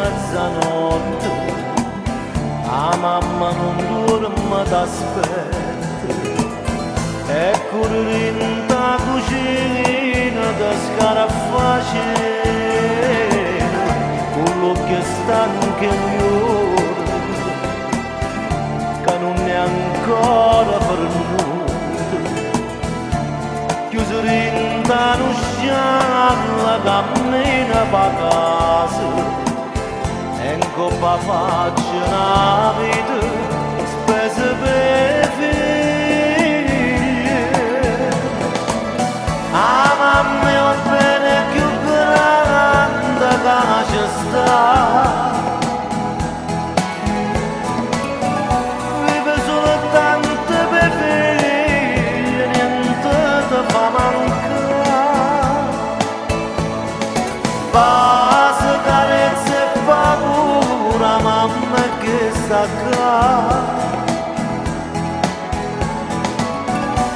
mezzanotte, la mamma non dorme t'aspetta, e corri in ta cucina da scarafface, con l'occhio stanco e migliore, che non è ancora venuto, chiuso in ta usciata, cammina per casa, e in coppa faccia una vita spesa per figli. La mamma è un bene più grande che c'è sta, vive soltanto per figli, niente ti fa mancare. Basta carezza e paura, mamma che sta qua,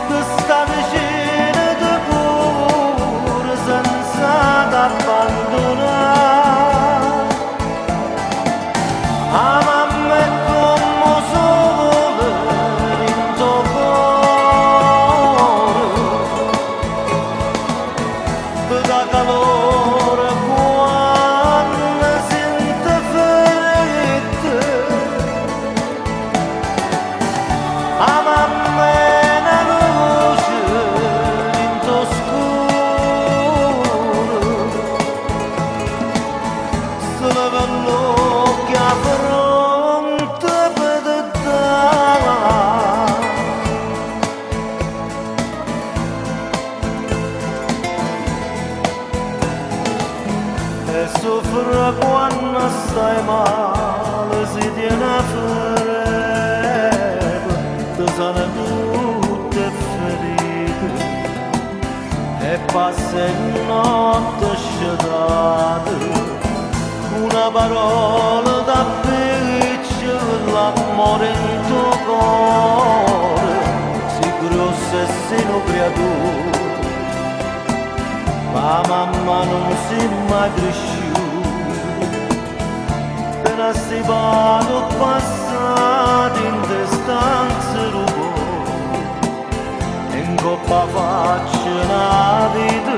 che sta vicino di cuore senza t'abbandonare. La mamma è come sole in tuo cuore, ti dà calore quando sente freddo. La mamma è una luce in tuo scuro, se leva l'occhio a fronte per te dare. E soffre quando stai male, si tiene freddo, ti sana tutte ferite, e passa in notte sciatate, una parola da piccio, l'amore in tuo cuore, si grosso e sino creatura. La mamma non si è mai cresciuta, per stivato passato in te stanze rubò, in coppa faccia una vita